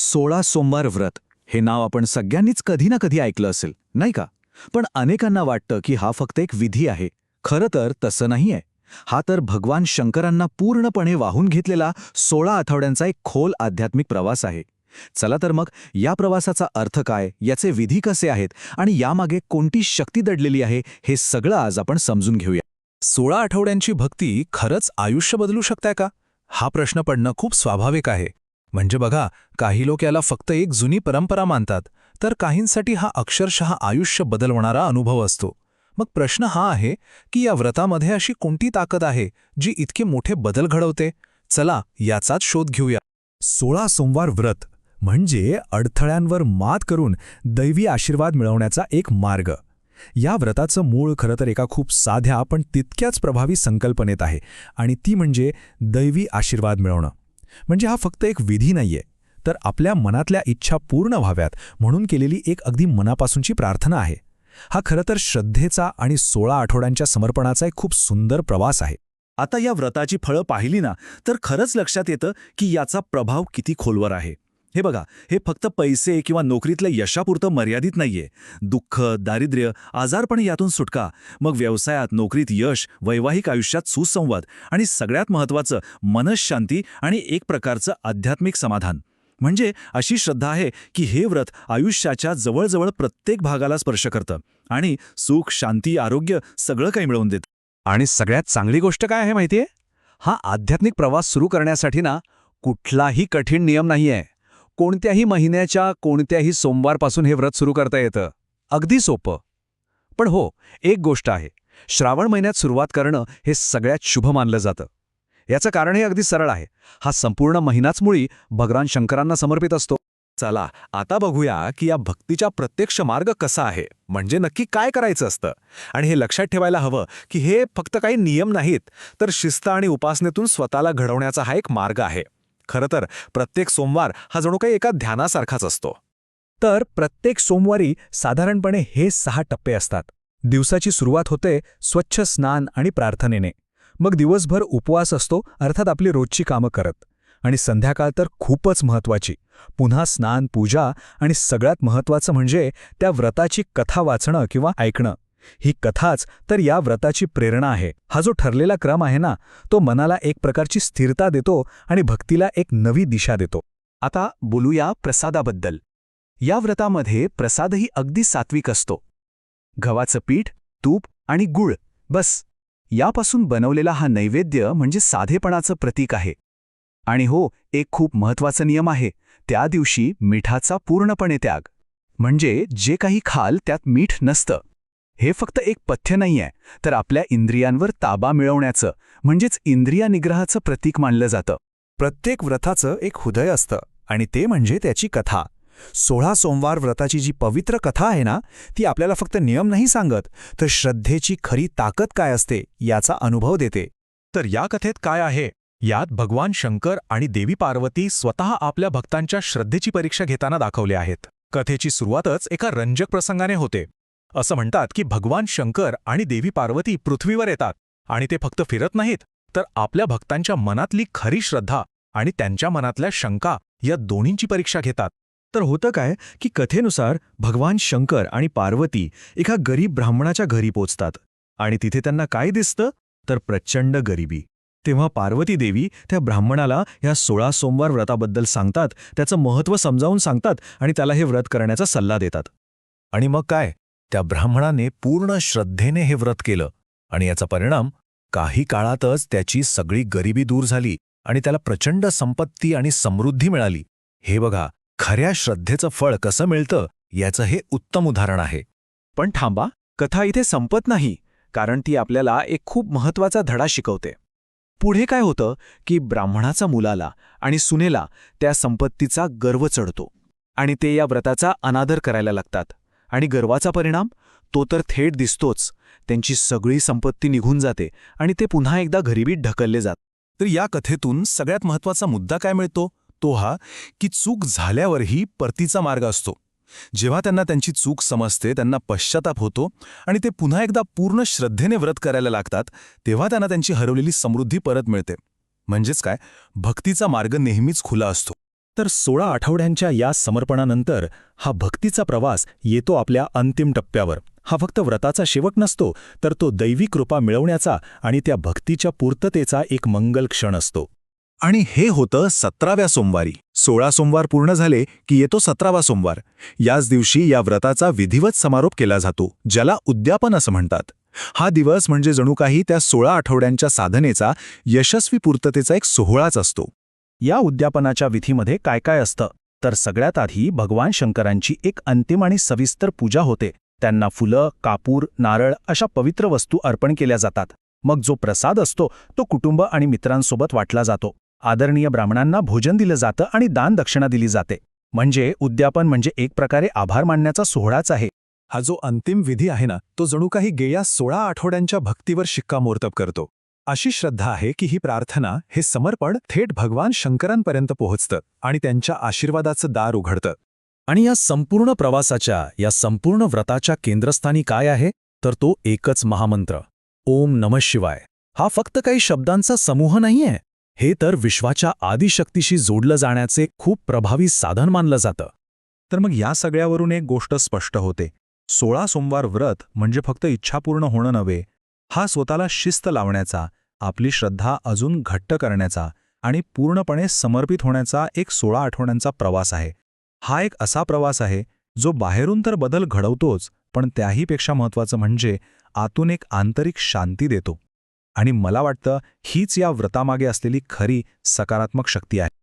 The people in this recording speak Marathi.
16 सोमवार व्रत हे नाव आपण सगळ्यांनीच कधी ना कधी ऐकलं असेल, नाही का? पण अनेकांना वाटतं की हा फक्त एक विधी आहे. खरं तर तसं नाहीये. हा तर भगवान शंकरांना पूर्णपणे वाहून घेतलेला 16 आठवड्यांचा एक खोल आध्यात्मिक प्रवास आहे. चला तर मग या प्रवासाचा अर्थ काय, याचे विधी कसे आहेत आणि यामागे कोणती शक्ती दडलेली आहे, हे सगळं आज आपण समजून घेऊया. 16 आठवड्यांची भक्ती खरंच आयुष्य बदलू शकते का? हा प्रश्न पडणं खूप स्वाभाविक आहे. म्हणजे बघा, काही लोक याला फक्त एक जुनी परंपरा मानतात, तर काहींसाठी हा अक्षरशः आयुष्य बदलवणारा अनुभव असतो. मग प्रश्न हा आहे की या व्रतामध्ये अशी कोणती ताकद आहे जी इतके मोठे बदल घडवते? चला याचाच शोध घेऊया. 16 सोमवार व्रत म्हणजे अडथळ्यांवर मात करून दैवी आशीर्वाद मिळवण्याचा एक मार्ग. या व्रताचं मूळ खरं तर एका खूप साध्या पण तितक्याच प्रभावी संकल्पनेत आहे, आणि ती म्हणजे दैवी आशीर्वाद मिळवणं. म्हणजे हा फक्त एक विधी नाहीये, तर आपल्या मनातल्या इच्छा पूर्ण व्हाव्यात म्हणून केलेली एक अगदी मनापासूनची प्रार्थना आहे. हा खरं तर श्रद्धेचा आणि 16 आठवड्यांच्या समर्पणाचा एक खूप सुंदर प्रवास आहे. आता या व्रताची फळं पाहिली ना, तर खरंच लक्षात येतं की याचा प्रभाव किती खोलवर आहे. हे बघा, हे फक्त पैसे किंवा नोकरीतल्या यशापुरतं मर्यादित नाहीये. दुःख, दारिद्र्य, आजारपण यातून सुटका, मग व्यवसायात, नोकरीत यश, वैवाहिक आयुष्यात सुसंवाद आणि सगळ्यात महत्त्वाचं मनःशांती आणि एक प्रकारचं आध्यात्मिक समाधान. म्हणजे अशी श्रद्धा आहे की हे व्रत आयुष्याच्या जवळजवळ प्रत्येक भागाला स्पर्श करतं आणि सुख, शांती, आरोग्य सगळं काही मिळवून देतं. आणि सगळ्यात चांगली गोष्ट काय आहे माहितीये? हा आध्यात्मिक प्रवास सुरू करण्यासाठी ना कुठलाही कठीण नियम नाहीये. कोणत्याही महिन्याच्या कोणत्याही सोमवारपासून हे व्रत सुरू करता येतं. अगदी सोपं. पण हो, एक गोष्ट आहे, श्रावण महिन्यात सुरुवात करणं हे सगळ्यात शुभ मानलं जातं. याचं कारण हे अगदी सरळ आहे. हा संपूर्ण महिनाच मुळी भगवान शंकरांना समर्पित असतो. चला आता बघूया की या भक्तीचा प्रत्यक्ष मार्ग कसा आहे, म्हणजे नक्की काय करायचं असतं. आणि हे लक्षात ठेवायला हवं की हे फक्त काही नियम नाहीत, तर शिस्त आणि उपासनेतून स्वतःला घडवण्याचा हा एक मार्ग आहे. खरं तर प्रत्येक सोमवार हा जणू काही एका ध्यानासारखाच असतो. तर प्रत्येक सोमवारी साधारणपणे हे 6 टप्पे असतात. दिवसाची सुरुवात होते स्वच्छ स्नान आणि प्रार्थनेने. मग दिवसभर उपवास असतो, अर्थात आपली रोजची कामं करत. आणि संध्याकाळ तर खूपच महत्त्वाची. पुन्हा स्नान, पूजा आणि सगळ्यात महत्त्वाचं म्हणजे त्या व्रताची कथा वाचणं किंवा ऐकणं. ही कथाच तर या व्रताची प्रेरणा आहे. हा जो ठरलेला क्रम आहे ना, तो मनाला एक प्रकारची स्थिरता देतो आणि भक्तीला एक नवी दिशा देतो. आता बोलूया प्रसादाबद्दल. या व्रतामध्ये प्रसादही अगदी सात्विक असतो. गव्हाचं पीठ, तूप आणि गूळ, बस. यापासून बनवलेला हा नैवेद्य म्हणजे साधेपणाचं प्रतीक आहे. आणि हो, एक खूप महत्त्वाचा नियम आहे, त्या दिवशी मिठाचा पूर्णपणे त्याग. म्हणजे जे काही खाल त्यात मीठ नसतं. हे फक्त एक पथ्य नाहीये, तर आपल्या इंद्रियांवर ताबा मिळवण्याचं, म्हणजेच इंद्रिय निग्रहाचं प्रतीक मानलं जातं. प्रत्येक व्रताचं एक हृदय असतं, आणि ते म्हणजे त्याची कथा. 16 सोमवार व्रताची जी पवित्र कथा आहे ना, ती आपल्याला फक्त नियम नाही सांगत, तर श्रद्धेची खरी ताकद काय असते याचा अनुभव देते. तर या कथेत काय आहे? यात भगवान शंकर आणि देवी पार्वती स्वतः आपल्या भक्तांच्या श्रद्धेची परीक्षा घेताना दाखवले आहेत. कथेची सुरुवातच एका रंजक प्रसंगाने होते. असं म्हणतात की भगवान शंकर आणि देवी पार्वती पृथ्वीवर येतात आणि ते फक्त फिरत नाहीत, तर आपल्या भक्तांच्या मनातली खरी श्रद्धा आणि त्यांच्या मनातल्या शंका या दोन्हींची परीक्षा घेतात. तर होतं काय की कथेनुसार भगवान शंकर आणि पार्वती एका गरीब ब्राह्मणाच्या घरी पोचतात आणि तिथे त्यांना काय दिसतं, तर प्रचंड गरिबी. तेव्हा पार्वती देवी त्या ब्राह्मणाला या 16 सोमवार व्रताबद्दल सांगतात, त्याचं महत्त्व समजावून सांगतात आणि त्याला हे व्रत करण्याचा सल्ला देतात. आणि मग काय, त्या ब्राह्मणाने पूर्ण श्रद्धेने हे व्रत केलं आणि याचा परिणाम काही काळातच त्याची सगळी गरिबी दूर झाली आणि त्याला प्रचंड संपत्ती आणि समृद्धी मिळाली. हे बघा, खऱ्या श्रद्धेचं फळ कसं मिळतं याचं हे उत्तम उदाहरण आहे. पण थांबा, कथा इथे संपत नाही, कारण ती आपल्याला एक खूप महत्त्वाचा धडा शिकवते. पुढे काय होतं की ब्राह्मणाचा मुलाला आणि सुनेला त्या संपत्तीचा गर्व चढतो आणि ते या व्रताचा अनादर करायला लागतात. आणि गर्वाचा परिणाम तो तर थेट दिसतोच. त्यांची सगळी संपत्ती निघून जाते आणि ते पुन्हा एकदा गरिबीत ढकलले जातात. तर या कथेतून सगळ्यात महत्त्वाचा मुद्दा काय मिळतो, तो हा की चूक झाल्यावरही परतीचा मार्ग असतो. जेव्हा त्यांना त्यांची चूक समजते, त्यांना पश्चाताप होतो आणि ते पुन्हा एकदा पूर्ण श्रद्धेने व्रत करायला लागतात, तेव्हा त्यांना त्यांची हरवलेली समृद्धी परत मिळते. म्हणजेच काय, भक्तीचा मार्ग नेहमीच खुला असतो. तर 16 आठवड्यांच्या या समर्पणानंतर हा भक्तीचा प्रवास येतो आपल्या अंतिम टप्प्यावर. हा फक्त व्रताचा शेवट नसतो, तर तो दैवी कृपा मिळवण्याचा आणि त्या भक्तीच्या पूर्ततेचा एक मंगल क्षण असतो. आणि हे होतं 17व्या सोमवारी. 16 सोमवार पूर्ण झाले की येतो 17वा सोमवार. याच दिवशी या व्रताचा विधिवत समारोप केला जातो, ज्याला उद्यापन असं म्हणतात. हा दिवस म्हणजे जणू काही त्या 16 आठवड्यांच्या साधनेचा यशस्वी पूर्ततेचा एक सोहळाच असतो. या उद्यापनाच्या विधीमध्ये काय काय असतं? तर सगळ्यात आधी भगवान शंकरांची एक अंतिम आणि सविस्तर पूजा होते. त्यांना फुलं, कापूर, नारळ अशा पवित्र वस्तू अर्पण केल्या जातात. मग जो प्रसाद असतो तो कुटुंब आणि मित्रांसोबत वाटला जातो. आदरणीय ब्राह्मणांना भोजन दिलं जातं आणि दान दक्षिणा दिली जाते. म्हणजे उद्यापन म्हणजे एक प्रकारे आभार मानण्याचा सोहळाच आहे. हा जो अंतिम विधी आहे ना, तो जणू काही गेल्या 16 आठवड्यांच्या भक्तीवर शिक्कामोर्तब करतो. अशी श्रद्धा आहे की ही प्रार्थना, हे समर्पण थेट भगवान शंकरांपर्यंत पोहोचतं आणि त्यांच्या आशीर्वादाचं दार उघडतं. आणि या संपूर्ण प्रवासाच्या, या संपूर्ण व्रताच्या केंद्रस्थानी काय आहे? तर तो एकच महामंत्र, ओम नमः शिवाय. हा फक्त काही शब्दांचा समूह नाहीये. हे तर विश्वाच्या आदिशक्तीशी जोडलं जाण्याचे खूप प्रभावी साधन मानलं जातं. तर मग या सगळ्यावरून एक गोष्ट स्पष्ट होते. 16 सोमवार व्रत म्हणजे फक्त इच्छा पूर्ण होणं नव्हे, हा स्वतःला शिस्त लावण्याचा, आपली श्रद्धा अजून घट्ट करण्याचा आणि पूर्णपणे समर्पित होण्याचा एक 16 आठवड्यांचा प्रवास आहे. हा एक असा प्रवास आहे जो बाहेरून तर बदल घडवतोच, पण त्याहीपेक्षा महत्त्वाचं म्हणजे आतून एक आंतरिक शांती देतो. आणि मला वाटतं हीच या व्रतामागे असलेली खरी सकारात्मक शक्ती आहे.